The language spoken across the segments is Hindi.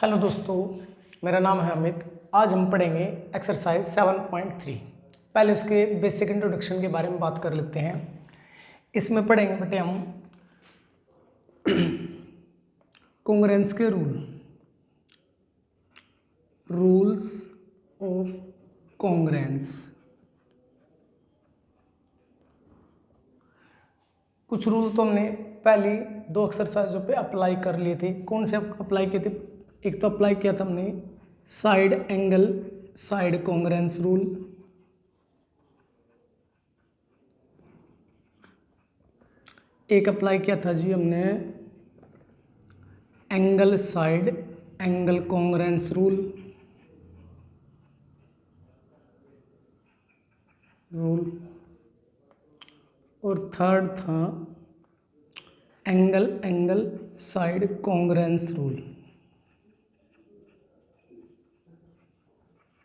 हेलो दोस्तों, मेरा नाम है अमित। आज हम पढ़ेंगे एक्सरसाइज 7.3। पहले उसके बेसिक इंट्रोडक्शन के बारे में बात कर लेते हैं। इसमें पढ़ेंगे बेटे हम कॉन्ग्रुएंस के रूल्स ऑफ कॉन्ग्रुएंस। कुछ रूल तो हमने पहली दो एक्सरसाइजों पे अप्लाई कर लिए थे। कौन से अप्लाई किए थे? एक तो अप्लाई किया था हमने side angle side congruence rule, एक अप्लाई किया था जी हमने angle side angle congruence rule, और थर्ड था angle angle side congruence rule.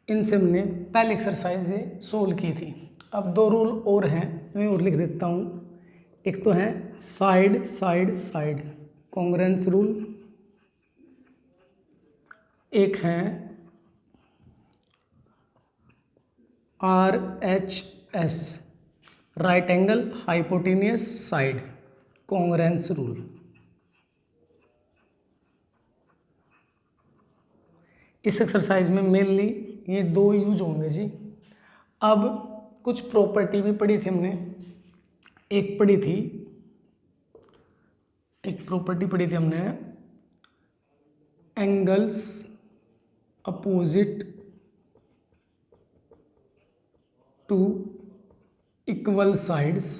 इनसे हमने पहली एक्सरसाइज सोल्व की थी। अब दो रूल और हैं, मैं और लिख देता हूँ। एक तो है side side side congruence rule, एक है RHS right angle hypotenuse side congruence rule. इस एक्सरसाइज में मेनली ये दो यूज होंगे जी। अब कुछ प्रॉपर्टी भी पढ़ी थी हमने। एक प्रॉपर्टी पढ़ी थी हमने angles opposite to equal sides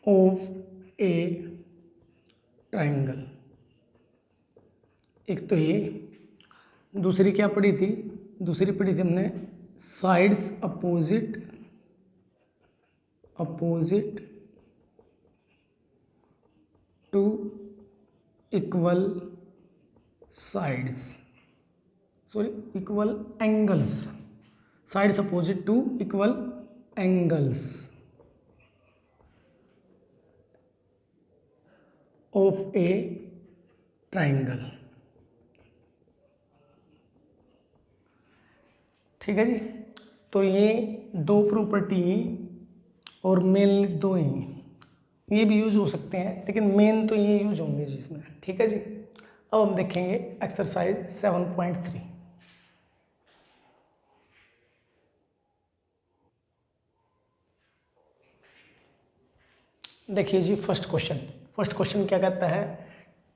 of a triangle. एक तो ये, दूसरी क्या पढ़ी थी? दूसरी पढ़ी थी हमने sides opposite to equal sides, equal angles, sides opposite to equal angles of a triangle. ठीक है जी। तो ये दो प्रॉपर्टी और मेन दो ही, ये भी यूज हो सकते हैं, लेकिन मेन तो ये यूज होंगे जी इसमें। ठीक है जी। अब हम देखेंगे एक्सरसाइज 7.3। देखिए जी, फर्स्ट क्वेश्चन क्या कहता है?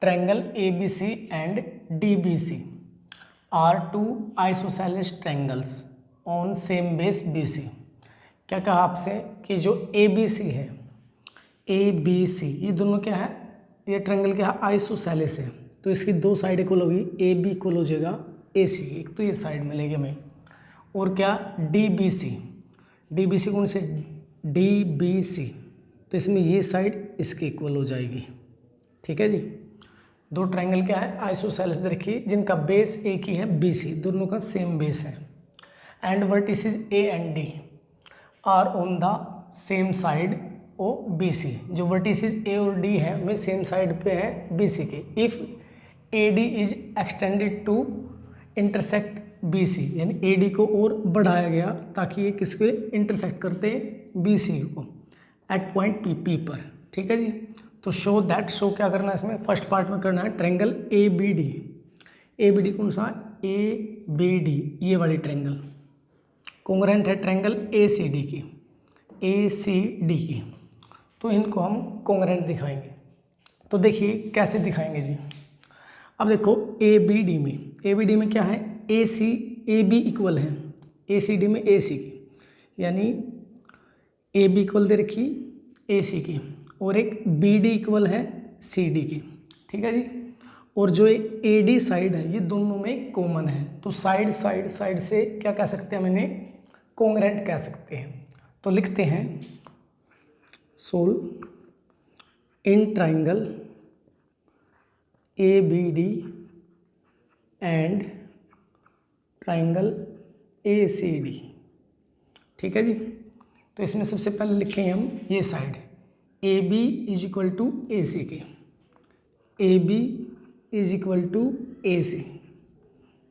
Triangle ABC and DBC are two isosceles triangles on same base BC। क्या कहा आपसे कि जो ABC है, ABC ये दोनों क्या है? ये ट्रायंगल क्या है? आइसोसेलेस है। तो इसकी दो साइड इक्वल होगी, AB इक्वल हो जाएगा AC, एक तो ये साइड मिलेगी हमें। और क्या? DBC कौन से? DBC, तो इसमें ये साइड इसके इक्वल हो जाएगी। ठीक है जी। दो ट्रायंगल क्या है? आइसोसेलेस देखिए, जिनका बेस एक ही है BC, दोनों का सेम बेस है। And vertices A and D are on the same side of BC। जो वर्टिसेस A और D है वे सेम साइड पे है BC के। If AD is extended to intersect BC, यानी AD को और बढ़ाया गया ताकि ये किसके इंटरसेक्ट करते BC को एट पॉइंट P पर। ठीक है जी। तो शो क्या करना है इसमें? फर्स्ट पार्ट में करना है ट्रायंगल ABD कौन सा? ABD, ये वाली ट्रायंगल कॉन्ग्रुएंट है ट्रायंगल ACD की। तो इनको हम कॉन्ग्रुएंट दिखाएंगे। तो देखिए कैसे दिखाएंगे जी। अब देखो ABD में क्या है? AB इक्वल है ACD में AC की, यानी AB इक्वल दे रखी AC की, और एक BD इक्वल है CD की। ठीक है जी। और जो AD साइड है ये दोनों में कॉमन है, तो साइड से क्या कह सकते हैं? मैंने कॉन्ग्रुएंट कह सकते हैं। तो लिखते हैं solve in triangle ABD and triangle ACD। ठीक है जी। तो इसमें सबसे पहले लिखेंगे हम ये side AB is equal to AC के। AB is equal to A C,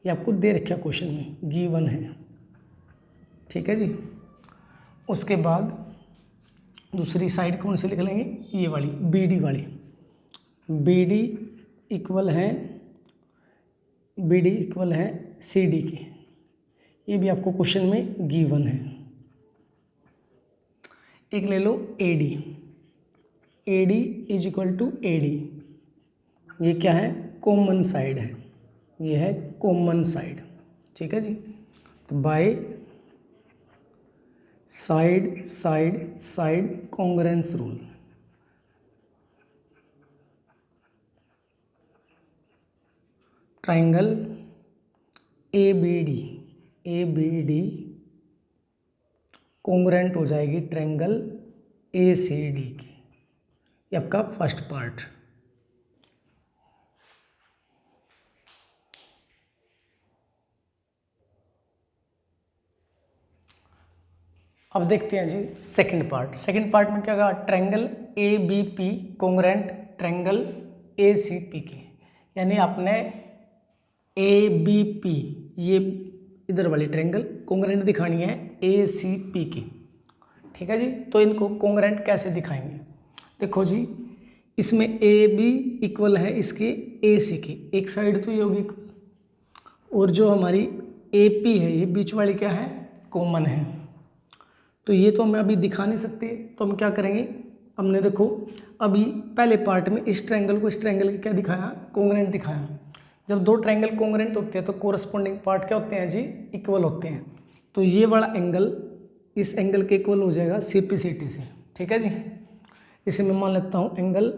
ये आपको दे रखा क्वेश्चन में, गिवन है। ठीक है जी। उसके बाद दूसरी साइड कौन सी लिख लेंगे, ये वाली बी डी वाली, बी डी इक्वल है सी डी के, ये भी आपको क्वेश्चन में गिवन है। एक ले लो A D, A D is equal to A D, ये क्या है, कॉमन साइड है, ये है कॉमन साइड। ठीक है जी। तो by side side side congruence rule, triangle A B D congruent हो जाएगी ट्राइंगल ए सी डी की। ये आपका फर्स्ट पार्ट। अब देखते हैं जी सेकंड पार्ट। सेकंड पार्ट में क्या कहा, triangle A B P congruent triangle A C P के, यानी आपने ए बी पी ये इधर वाली ट्रायंगल कॉन्ग्रुएंट दिखानी है ए सी पी की। ठीक है जी। तो इनको कॉन्ग्रुएंट कैसे दिखाएंगे, देखो जी, इसमें ए बी इक्वल है इसके ए सी की, एक साइड तो ये होगी इक्वल, और जो हमारी ए पी है ये बीच वाली क्या है, कॉमन है। तो ये तो हम अभी दिखा नहीं सकते, तो हम क्या करेंगे, हमने देखो अभी पहले पार्ट में इस ट्रायंगल को इस ट्रायंगल के क्या दिखाया, कॉन्ग्रुएंट दिखाया। जब दो ट्रायंगल कॉन्ग्रुएंट होते हैं तो कोरस्पॉन्डिंग पार्ट क्या होते हैं जी, इक्वल होते हैं। तो ये वाला एंगल इस एंगल के इक्वल हो जाएगा सी पी सी टी से। ठीक है जी। इसे मैं मान लेता हूँ एंगल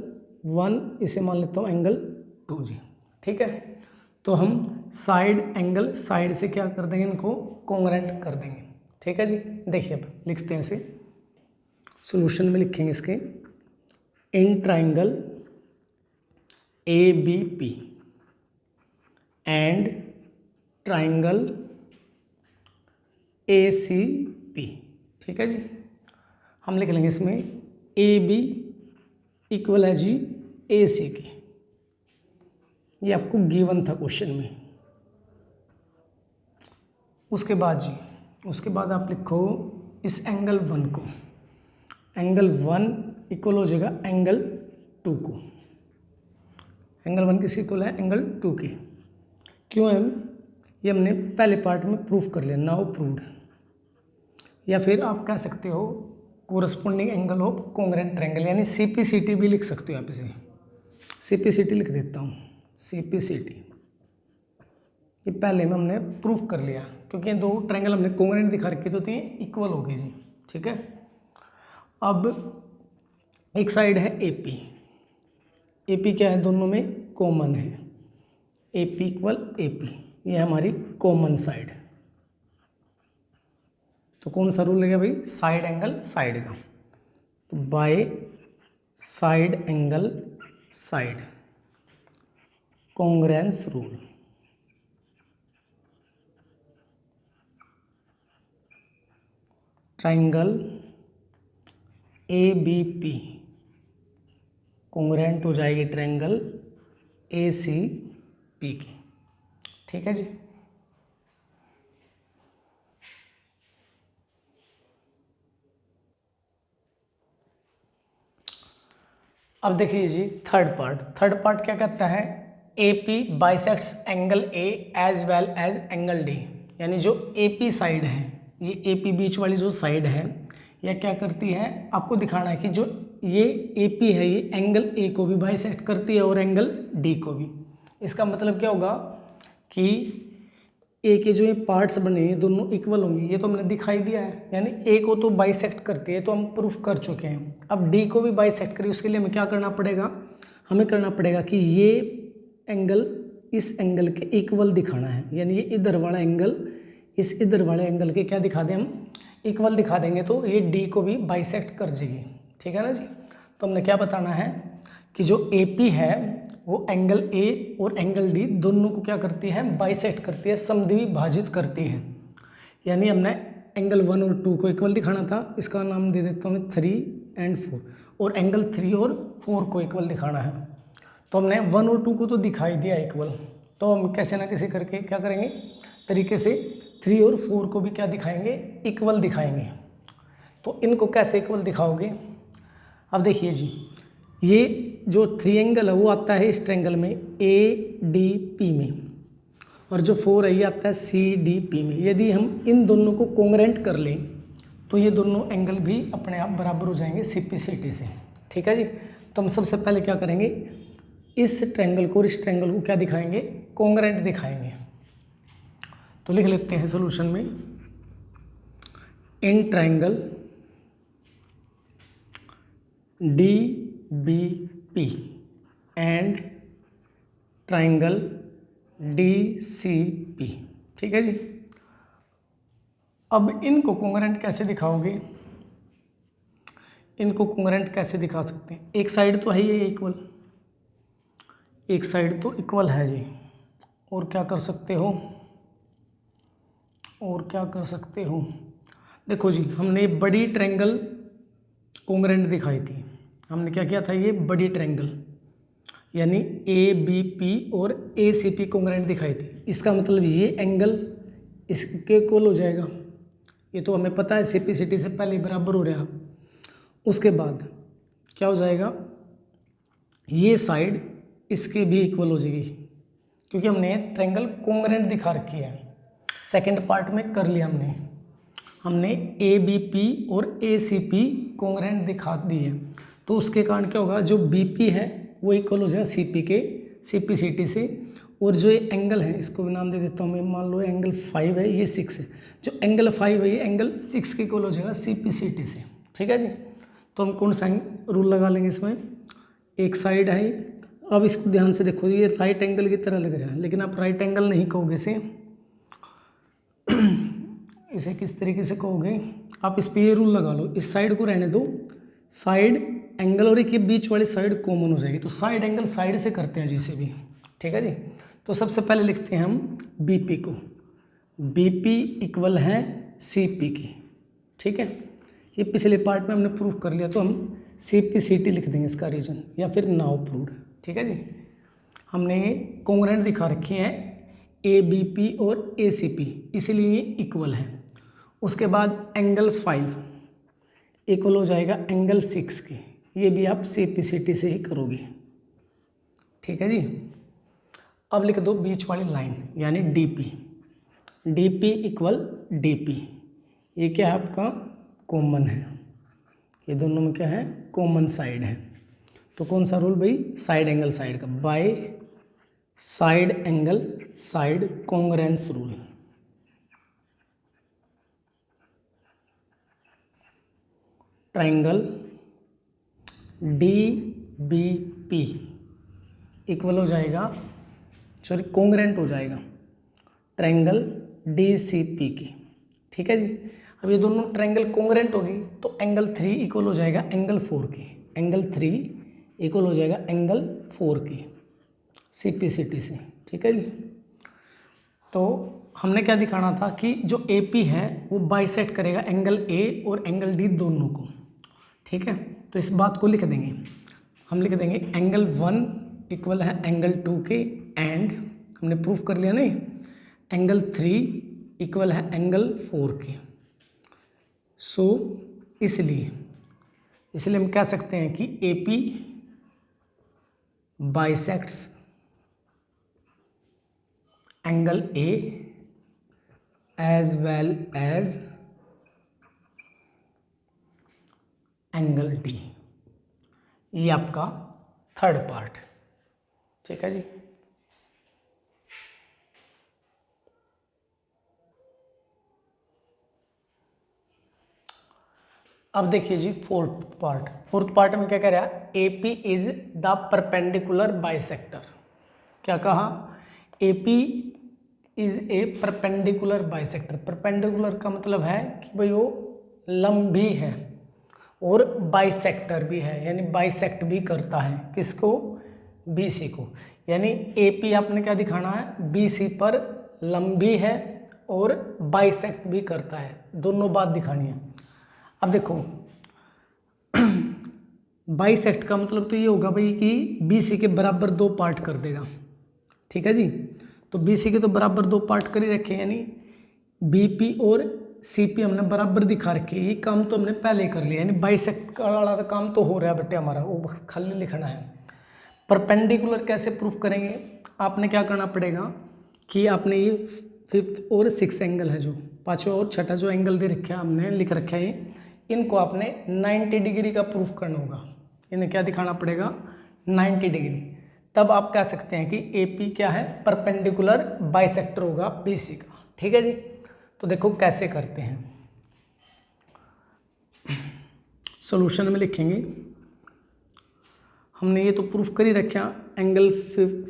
1, इसे मान लेता हूँ एंगल 2 जी। ठीक है। तो हम साइड एंगल साइड से क्या कर देंगे, इनको कॉन्ग्रुएंट कर देंगे। ठीक है जी। देखिए अब लिखते हैं इसे, सॉल्यूशन में लिखेंगे इसके, in triangle A B P and triangle A C P. ठीक है जी। हम लिख लेंगे इसमें ए बी इक्वल है जी ए सी की, ये आपको गिवन था क्वेश्चन में। उसके बाद जी, उसके बाद आप लिखो इस एंगल 1 को, एंगल 1 इक्वल हो जाएगा एंगल 2 को। एंगल 1 किस इक्वल है, एंगल 2 के। क्यों है, ये हमने पहले पार्ट में प्रूफ कर लिया, नाउ प्रूव्ड। या फिर आप कह सकते हो corresponding angle of congruent triangle, यानी सी पी सी टी भी लिख सकते हो आप इसे, सी पी सी टी लिख देता हूँ, सी पी सी टी। ये पहले में हमने प्रूफ कर लिया, क्योंकि दो ट्रायंगल हमने कॉन्ग्रुएंट दिखा रखे तो इक्वल हो गए जी। ठीक है। अब एक साइड है ए पी, ए पी क्या है, दोनों में कॉमन है, A P equal A P, ये हमारी कॉमन साइड। तो कौन सा रूल लगेगा भाई, साइड एंगल साइड का। तो by side angle side congruence rule, triangle A B P congruent हो जाएगी ट्रायंगल ए सी पी की। ठीक है जी। अब देखिए जी थर्ड पार्ट क्या कहता है, A P bisects angle A as well as angle D, यानी जो ए पी साइड है, ये ए पी बीच वाली जो साइड है, यह क्या करती है, आपको दिखाना है कि जो ये ए पी है ये एंगल ए को भी बाइसेक्ट करती है और एंगल डी को भी। इसका मतलब क्या होगा कि ए के जो ये पार्ट्स बने हैं दोनों इक्वल होंगे, ये तो हमने दिखाई दिया है, यानी ए को तो बाइसेक्ट करती है, तो हम प्रूफ कर चुके हैं। अब डी को भी बाइसेक्ट करें, उसके लिए हमें क्या करना पड़ेगा, हमें करना पड़ेगा कि ये एंगल इस एंगल के इक्वल दिखाना है, यानी ये इधर वाला एंगल इस इधर वाले एंगल के क्या दिखा दें, हम इक्वल दिखा देंगे, तो ये डी को भी बाइसेक्ट कर देगी। ठीक है ना जी। तो हमने क्या बताना है कि जो ए पी है वो एंगल ए और एंगल डी दोनों को क्या करती है, बाइसेक्ट करती है, समद्विभाजित करती है। यानी हमने एंगल 1 और 2 को इक्वल दिखाना था, इसका नाम दे देता हूँ मैं 3 और 4, और एंगल 3 और 4 को इक्वल दिखाना है। तो हमने 1 और 2 को तो दिखाई दिया इक्वल, तो हम कैसे ना कैसे करके क्या करेंगे तरीके से 3 और 4 को भी क्या दिखाएंगे, इक्वल दिखाएंगे। तो इनको कैसे इक्वल दिखाओगे, अब देखिए जी, ये जो ट्रायंगल है वो आता है इस ट्रायंगल में ADP में, और जो 4 है ये आता है CDP में। यदि हम इन दोनों को कॉन्ग्रेंट कर लें तो ये दोनों एंगल भी अपने आप बराबर हो जाएंगे CPCT से, ठीक है जी। तो हम सबसे पहले क्या करेंगे, इस ट्रायंगल को और इस ट्रायंगल को क्या दिखाएंगे, कॉन्ग्रेंट दिखाएंगे। तो लिख लेते हैं सॉल्यूशन में, in triangle DBP and triangle DCP, ठीक है जी। अब इनको कॉन्ग्रेंट कैसे दिखाओगे, इनको कॉन्ग्रेंट कैसे दिखा सकते हैं, एक साइड तो है ये इक्वल, एक साइड तो इक्वल है जी, और क्या कर सकते हो, और क्या कर सकते हो, देखो जी हमने बड़ी ट्रायंगल कॉन्ग्रेंट दिखाई थी, हमने क्या किया था, ये बड़ी ट्रायंगल यानी ABP और ACP कॉन्ग्रेंट दिखाई थी। इसका मतलब ये एंगल इसके इक्वल हो जाएगा, ये तो हमें पता है CPCT से पहले बराबर हो रहा। उसके बाद क्या हो जाएगा, ये साइड इसके भी इक्वल हो जाएगी, क्योंकि हमने ट्रायंगल कॉन्ग्रेंट दिखा रखी है, सेकंड पार्ट में कर लिया हमने ABP और ACP कॉन्ग्रेंट दिखा दी है। तो उसके कारण क्या होगा, जो BP है वो इक्वल हो जाएगा CP के CPCT से, और जो ये एंगल है इसको भी नाम दे देता हूँ मैं, मान लो एंगल 5 है, ये 6 है, जो एंगल 5 है ये एंगल 6 के इक्वल हो जाएगा CPCT से, ठीक है जी। तो हम कौन सा रूल लगा लेंगे इसमें, एक साइड है, अब इसको ध्यान से देखो, ये राइट एंगल की तरह लग रहा है, लेकिन आप राइट एंगल नहीं कहोगे इसे किस तरीके से कहोगे, आप इस पर ये रूल लगा लो, इस साइड को रहने दो, साइड एंगल और एक ये बीच वाली साइड कॉमन हो जाएगी, तो साइड एंगल साइड से करते हैं जिसे भी, ठीक है जी। तो सबसे पहले लिखते हैं हम BP को, BP इक्वल है CP की, ठीक है। ये पिछले पार्ट में हमने प्रूव कर लिया, तो हम CPCT लिख देंगे इसका रीजन, या फिर नाउ प्रूव्ड, ठीक है जी। हमने ये कॉन्ग्रेंट दिखा रखी है ABP और ACP, इसलिए ये इक्वल है। उसके बाद एंगल 5 इक्वल हो जाएगा एंगल 6 की, ये भी आप CPCT से ही करोगे, ठीक है जी। अब लिख दो बीच वाली लाइन यानी DP इक्वल DP, ये क्या है आपका कॉमन है, ये दोनों में क्या है कॉमन साइड है। तो कौन सा रूल भाई, साइड एंगल साइड का, bye side angle side congruence rule. Triangle DBP equal हो जाएगा, सॉरी कॉन्ग्रेंट हो जाएगा ट्रायंगल DCP की, ठीक है जी। अब ये दोनों ट्रायंगल कॉन्ग्रेंट होगी तो एंगल 3 इक्वल हो जाएगा एंगल 4 की, एंगल 3 इक्वल हो जाएगा एंगल 4 की CPCT से, ठीक है जी। तो हमने क्या दिखाना था कि जो AP है वो बाइसेक्ट करेगा एंगल A और एंगल D दोनों को, ठीक है। तो इस बात को लिख देंगे, हम लिख देंगे एंगल 1 इक्वल है एंगल 2 के, एंड हमने प्रूफ कर लिया नहीं, एंगल 3 इक्वल है एंगल 4 के। सो इसलिए हम कह सकते हैं कि AP bisects angle A as well as angle D, ये आपका थर्ड पार्ट, ठीक है जी। अब देखिए जी फोर्थ पार्ट में क्या कह रहा है, AP is the perpendicular bisector. क्या कहा, AP is a perpendicular bisector. Perpendicular का मतलब है कि भाई वो लंबी है और बाइसेक्टर भी है, यानी बाइसेक्ट भी करता है किसको, BC को। यानी AP आपने क्या दिखाना है, BC पर लंबी है और बाइसेक्ट भी करता है, दोनों बात दिखानी है। अब देखो बाइसेक्ट का मतलब तो ये होगा भाई कि बी सी के बराबर दो पार्ट कर देगा, ठीक है जी। तो बी सी के तो बराबर दो पार्ट कर ही रखे हैं, यानी बी पी और सी पी हमने बराबर दिखा रखे हैं। ये काम तो हमने पहले कर लिया, यानी बाइसेक्ट वाला काम तो हो रहा है बेटे हमारा, वो बस खाली लिखना है। परपेंडिकुलर कैसे प्रूफ करेंगे, आपने क्या करना पड़ेगा कि आपने ये फिफ्थ और सिक्स एंगल है, जो पाँचवा और छठा जो एंगल दे रखे हैं हमने लिख रखा है, इनको आपने 90 डिग्री का प्रूफ करना होगा। इन्हें क्या दिखाना पड़ेगा, 90 डिग्री। तब आप कह सकते हैं कि ए पी क्या है, परपेंडिकुलर बाइसेक्टर होगा बी सी का, ठीक है जी। तो देखो कैसे करते हैं, सॉल्यूशन में लिखेंगे। हमने ये तो प्रूफ कर ही रखा, एंगल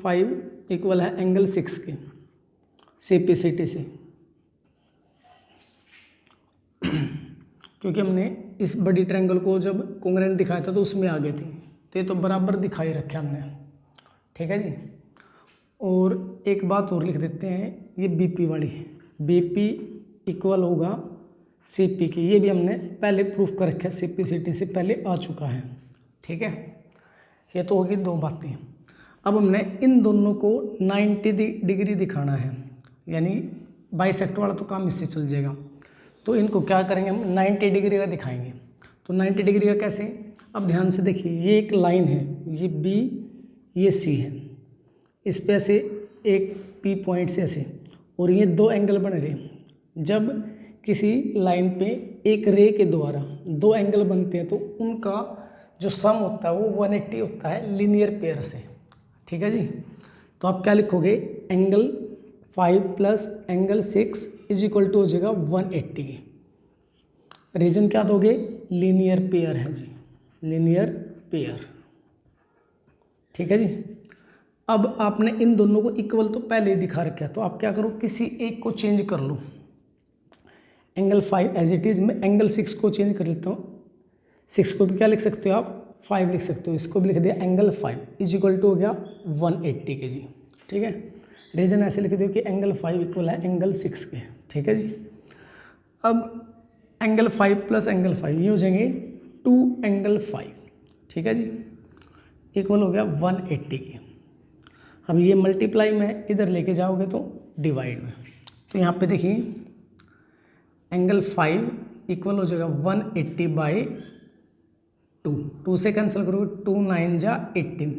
5 इक्वल है एंगल 6 के सी पी सी टी से, क्योंकि हमने इस बड़ी ट्रायंगल को जब कॉन्ग्रुएंट दिखाया था तो उसमें आ गए थे, तो ये तो बराबर दिखाई रखे हमने, ठीक है जी। और एक बात और लिख देते हैं, ये बी पी वाली, बी पी इक्वल होगा सी पी की, ये भी हमने पहले प्रूफ कर रखा है, सी पी सी टी से पहले आ चुका है, ठीक है। ये तो होगी दो बातें। अब हमने इन दोनों को 90 डिग्री दिखाना है, यानी बाइसेक्ट वाला तो काम इससे चल जाएगा। तो इनको क्या करेंगे हम, 90 डिग्री का दिखाएंगे। तो 90 डिग्री का कैसे, अब ध्यान से देखिए, ये एक लाइन है, ये बी ये सी है, इस पे ऐसे एक पी पॉइंट से ऐसे, और ये दो एंगल बन रहे हैं। जब किसी लाइन पे एक रे के द्वारा दो एंगल बनते हैं तो उनका जो सम होता है वो 180 होता है लीनियर पेयर से, ठीक है जी। तो आप क्या लिखोगे, angle 5 plus angle 6 is equal to हो जाएगा 180। रीजन क्या दोगे, लीनियर पेयर है जी, लीनियर पेयर, ठीक है जी। अब आपने इन दोनों को इक्वल तो पहले ही दिखा रखा है, तो आप क्या करो, किसी एक को चेंज कर लो। एंगल 5 एज इट इज़, मैं एंगल 6 को चेंज कर लेता हूँ। 6 को भी क्या लिख सकते हो आप, 5 लिख सकते हो, इसको भी लिख दिया एंगल 5 इज इक्वल टू हो गया 180 के जी, ठीक है। रीजन ऐसे लिख दो कि एंगल 5 इक्वल है एंगल 6 के, ठीक है जी। अब एंगल 5 प्लस एंगल 5 ये हो जाएंगे 2 एंगल 5, ठीक है जी, इक्वल हो गया 180 के। अब ये मल्टीप्लाई में इधर लेके जाओगे तो डिवाइड में, तो यहाँ पे देखिए एंगल 5 इक्वल हो जाएगा 180 बाई 2 से कैंसिल करोगे, 2 9 जा 18,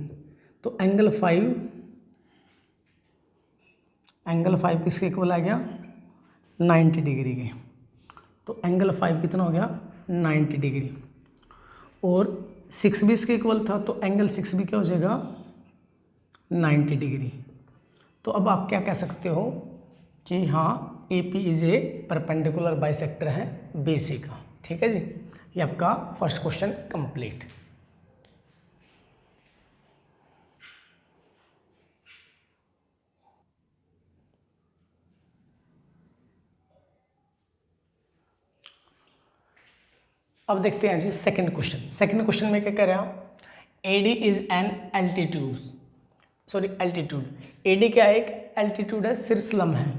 तो एंगल 5 किसके इक्वल आ गया, 90 डिग्री के। तो एंगल 5 कितना हो गया, 90 डिग्री। और 6 भी इसके इक्वल था, तो एंगल 6 भी क्या हो जाएगा, 90 डिग्री। तो अब आप क्या कह सकते हो कि हाँ A P is a perpendicular bisector है बी सी का, ठीक है जी। ये आपका फर्स्ट क्वेश्चन कंप्लीट। अब देखते हैं जी सेकंड क्वेश्चन। सेकंड क्वेश्चन में क्या कह रहा है, AD is an altitude, sorry altitude, AD क्या है, एक एल्टीट्यूड है, शीर्षलंब है,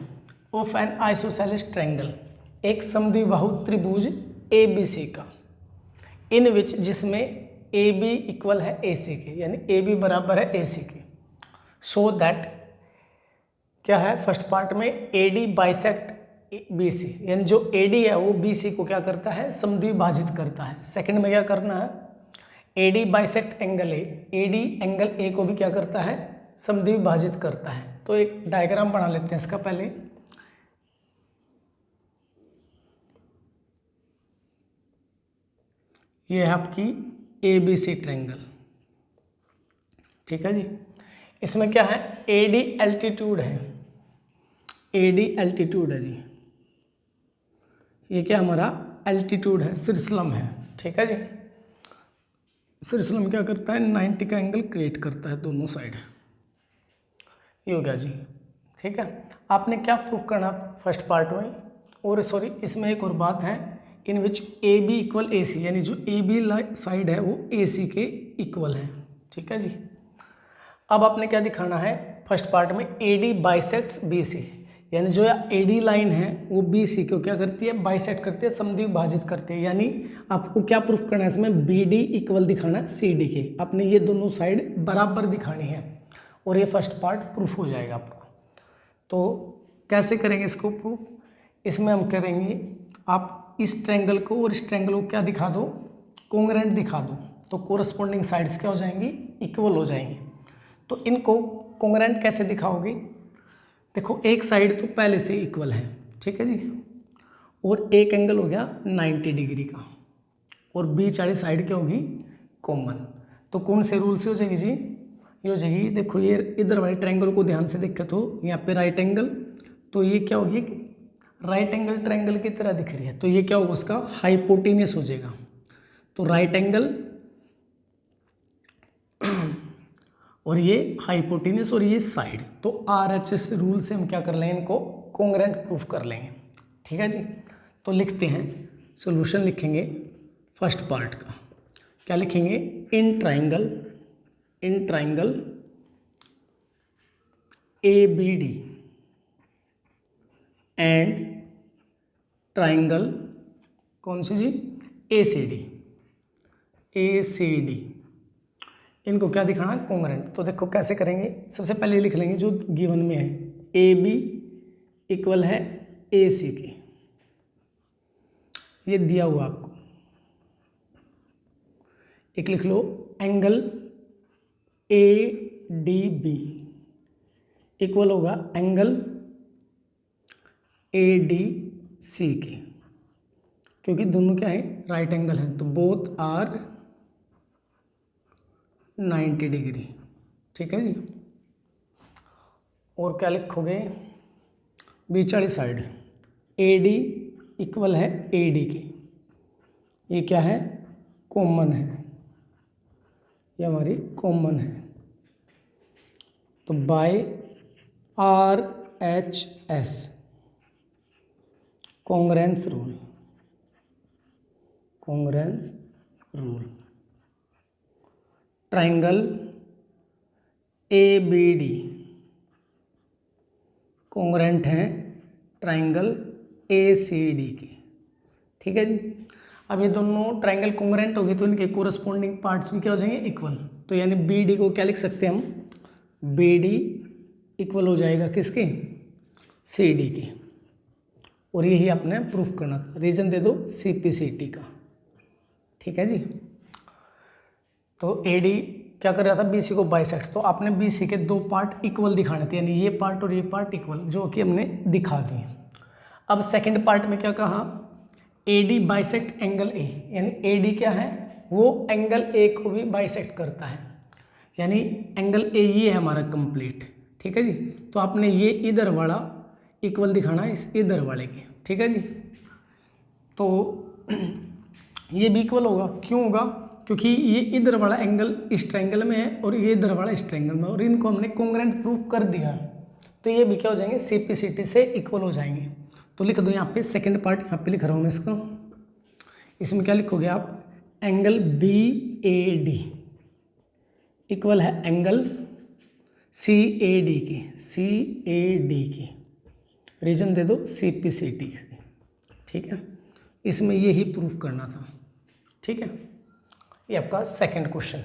ऑफ एन आइसोसेलेस ट्रायंगल, एक समद्विबाहु त्रिभुज ए बी सी का, इन विच जिसमें ए बी इक्वल है ए सी के, यानी ए बी बराबर है ए सी के। सो दैट क्या है, फर्स्ट पार्ट में A D bisect B C, यानी जो ए डी है वो बी सी को क्या करता है, समद्विभाजित करता है। सेकंड में क्या करना है, ए D bisect angle A D angle A को भी क्या करता है, समद्विभाजित करता है। तो एक डायग्राम बना लेते हैं इसका पहले। ये है आपकी ए बी सी ट्रायंगल, ठीक है जी। इसमें क्या है, ए डी एल्टीट्यूड है, ए डी एल्टीट्यूड है जी, ये क्या हमारा एल्टीट्यूड है, शीर्षलंब है, ठीक है जी। शीर्षलंब क्या करता है, 90 का एंगल क्रिएट करता है दोनों साइड, ये हो गया जी, ठीक है। आपने क्या प्रूफ करना फर्स्ट पार्ट में, और सॉरी इसमें एक और बात है, इन विच ए बी इक्वल ए सी, यानी जो ए बी साइड है वो ए सी के इक्वल है, ठीक है जी। अब आपने क्या दिखाना है फर्स्ट पार्ट में, A D bisects B C, यानी जो एडी लाइन है वो बी सी को क्या करती है, बाइसेक्ट करती है, समद्वि विभाजित करती है। यानी आपको क्या प्रूफ करना है इसमें, बी डी इक्वल दिखाना है सी डी के। आपने ये दोनों साइड बराबर दिखानी है और ये फर्स्ट पार्ट प्रूफ हो जाएगा आपका। तो कैसे करेंगे इसको प्रूफ, इसमें हम करेंगे, आप इस ट्रायंगल को और इस ट्रायंगल को क्या दिखा दो, कोंग्रेंट दिखा दो, तो कोरस्पॉन्डिंग साइड्स क्या हो जाएंगी, इक्वल हो जाएंगी। तो इनको कोंग्रेंट कैसे दिखाओगे, देखो एक साइड तो पहले से इक्वल है, ठीक है जी, और एक एंगल हो गया 90 डिग्री का, और बीच वाली साइड क्या होगी, कॉमन। तो कौन से रूल से हो जाएगी जी, ये हो जाएगी, देखो ये इधर वाले ट्रायंगल को ध्यान से देखो तो यहाँ पे राइट एंगल, तो ये क्या होगी, राइट एंगल ट्रायंगल की तरह दिख रही है, तो ये क्या होगा, उसका हाइपोटेन्यूस हो जाएगा। तो राइट एंगल और ये हाइपोटेन्यूस और ये साइड, तो RHS रूल से हम क्या कर लेंगे, इनको कोंग्रेंट प्रूफ कर लेंगे, ठीक है जी। तो लिखते हैं, सॉल्यूशन लिखेंगे फर्स्ट पार्ट का, क्या लिखेंगे, in triangle ABD and triangle कौन सी जी, ACD, इनको क्या दिखाना, कोंग्रेंट। तो देखो कैसे करेंगे, सबसे पहले लिख लेंगे जो गिवन में है, AB इक्वल है AC की, ये दिया हुआ आपको। एक लिख लो एंगल ADB इक्वल होगा एंगल ADC के, क्योंकि दोनों क्या है, राइट एंगल है, तो बोथ आर 90 डिग्री, ठीक है जी। और क्या लिखोगे, बीच वाली साइड AD इक्वल है AD की, ये क्या है, कॉमन है, ये हमारी कॉमन है। तो by RHS congruence rule triangle ABD congruent है ट्रायंगल ACD की, ठीक है जी। अब ये दोनों ट्रायंगल कोंग्रेंट होगी तो इनके कोरस्पॉन्डिंग पार्ट्स भी क्या हो जाएंगे, इक्वल। तो यानी BD को क्या लिख सकते हैं हम, BD इक्वल हो जाएगा किसके, CD के, और यही आपने प्रूफ करना था। रीजन दे दो CPCT का, ठीक है जी। तो AD क्या कर रहा था, BC को बाइसेक्ट, तो आपने BC के दो पार्ट इक्वल दिखाने थे, यानी ये पार्ट और ये पार्ट इक्वल, जो कि हमने दिखा दिए। अब सेकंड पार्ट में क्या कहा, AD बाइसेक्ट एंगल A, यानी AD क्या है, वो एंगल A को भी बाइसेक्ट करता है, यानी एंगल A ये है हमारा कंप्लीट, ठीक है जी। तो आपने ये इधर वाला इक्वल दिखाना है इस इधर वाले के, ठीक है जी। तो ये भी इक्वल होगा, क्यों होगा, क्योंकि ये इधर वाला एंगल इस ट्रायंगल में है और ये इधर वाला इस ट्रायंगल में, और इनको हमने कोंग्रेंट प्रूफ कर दिया, तो ये भी क्या हो जाएंगे, CPCT से इक्वल हो जाएंगे। तो लिख दो यहाँ पे सेकंड पार्ट, यहाँ पे लिख रहा हूँ मैं इसको, इसमें क्या लिखोगे आप, एंगल BAD इक्वल है एंगल CAD की, रीजन दे दो CPCT, ठीक है। इसमें यही प्रूफ करना था, ठीक है। ये आपका सेकंड क्वेश्चन।